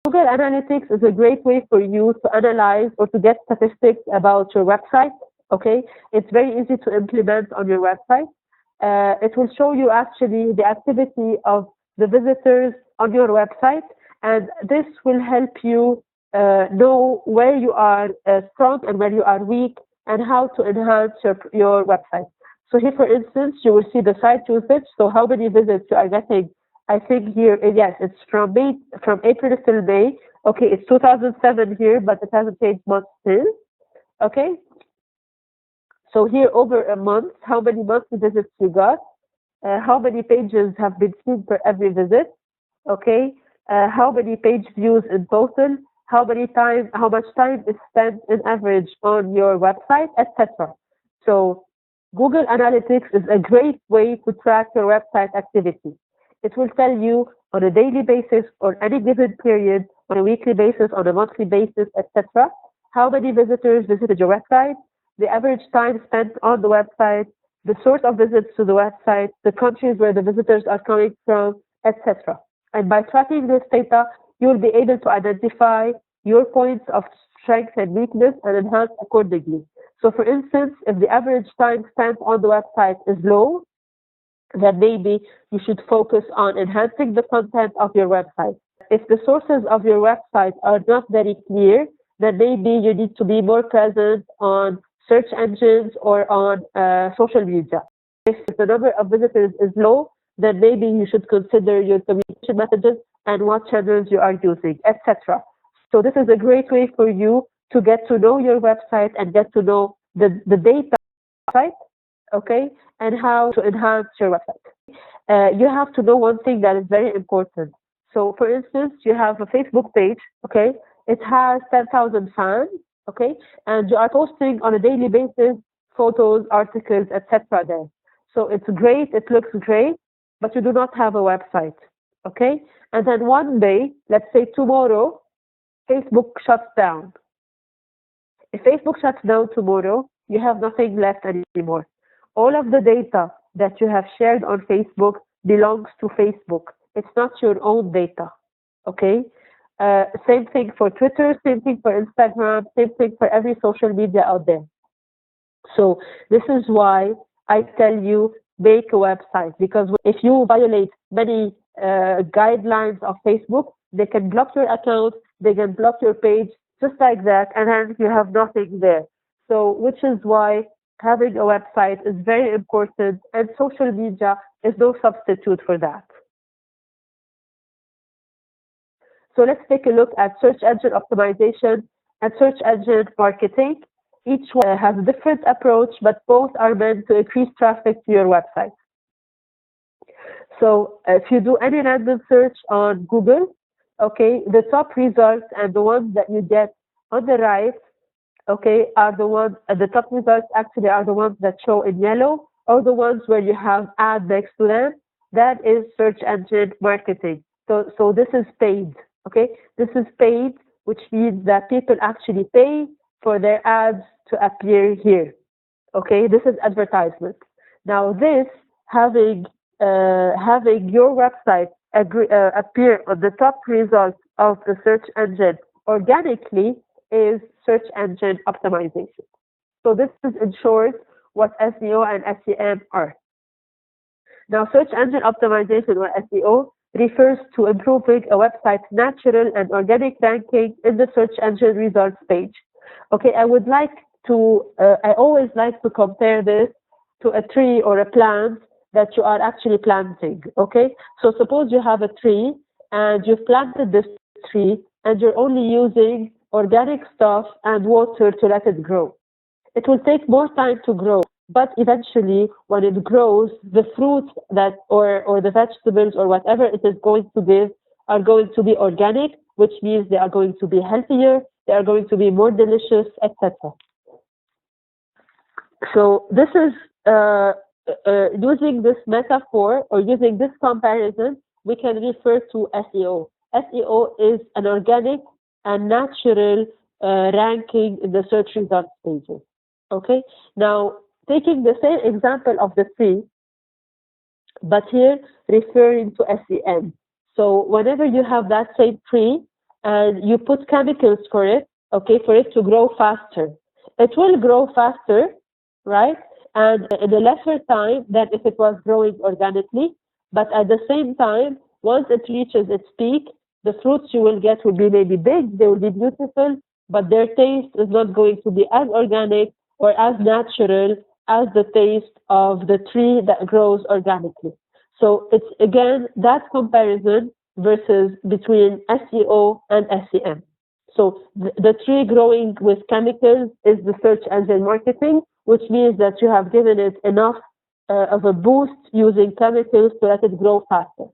Google Analytics is a great way for you to analyze or to get statistics about your website. Okay, it's very easy to implement on your website. It will show you actually the activity of the visitors on your website, and this will help you know where you are strong and where you are weak, and how to enhance your website. So here, for instance, you will see the site usage. So how many visits you are getting. I think here, yes, it's from April till May. Okay, it's 2007 here, but it hasn't changed much still. Okay. So here, over a month, how many monthly visits you got, how many pages have been seen per every visit, okay, how many page views in total, how much time is spent in average on your website, etc. So Google Analytics is a great way to track your website activity. It will tell you on a daily basis, on any given period, on a weekly basis, on a monthly basis, etc., how many visitors visited your website, the average time spent on the website, the source of visits to the website, the countries where the visitors are coming from, etc. And by tracking this data, you will be able to identify your points of strength and weakness and enhance accordingly. So for instance, if the average time spent on the website is low, then maybe you should focus on enhancing the content of your website. If the sources of your website are not very clear, then maybe you need to be more present on search engines or on social media. If the number of visitors is low, then maybe you should consider your communication methods and what channels you are using, etc. So this is a great way for you to get to know your website and get to know the data website, okay, and how to enhance your website. You have to know one thing that is very important. So for instance, you have a Facebook page, okay, it has 10,000 fans, okay, and you are posting on a daily basis photos, articles, etc. there. So it's great, it looks great, but you do not have a website, okay? And then one day, let's say tomorrow, Facebook shuts down. If Facebook shuts down tomorrow, you have nothing left anymore. All of the data that you have shared on Facebook belongs to Facebook. It's not your own data, okay? Same thing for Twitter, same thing for Instagram, same thing for every social media out there. So this is why I tell you, make a website, because if you violate many guidelines of Facebook, they can block your account, they can block your page, just like that, and then you have nothing there. So which is why having a website is very important, and social media is no substitute for that. So let's take a look at search engine optimization and search engine marketing. Each one has a different approach, but both are meant to increase traffic to your website. So if you do any random search on Google, okay, the top results and the ones that you get on the right, okay, are the ones, the top results actually are the ones that show in yellow, or the ones where you have ad next to them. That is search engine marketing. So this is paid, okay? This is paid, which means that people actually pay for their ads to appear here, okay? This is advertisement. Now this, having your website appear on the top results of the search engine organically is search engine optimization. So this is in short what SEO and SEM are. Now search engine optimization, or SEO, refers to improving a website's natural and organic ranking in the search engine results page. Okay, I always like to compare this to a tree or a plant that you are actually planting, okay? So suppose you have a tree and you've planted this tree and you're only using organic stuff and water to let it grow. It will take more time to grow, but eventually when it grows, the fruits that or the vegetables or whatever it is going to give are going to be organic, which means they are going to be healthier, they are going to be more delicious, etc. So this is using this metaphor or using this comparison, we can refer to SEO. SEO is an organic and natural ranking in the search results pages. Okay, now taking the same example of the tree, but here referring to SEM. So whenever you have that same tree and you put chemicals for it, okay, for it to grow faster. It will grow faster, right? And in a lesser time than if it was growing organically. But at the same time, once it reaches its peak, the fruits you will get will be maybe big, they will be beautiful, but their taste is not going to be as organic or as natural as the taste of the tree that grows organically. So it's again that comparison versus between SEO and SEM. So the tree growing with chemicals is the search engine marketing, which means that you have given it enough of a boost using chemicals to let it grow faster.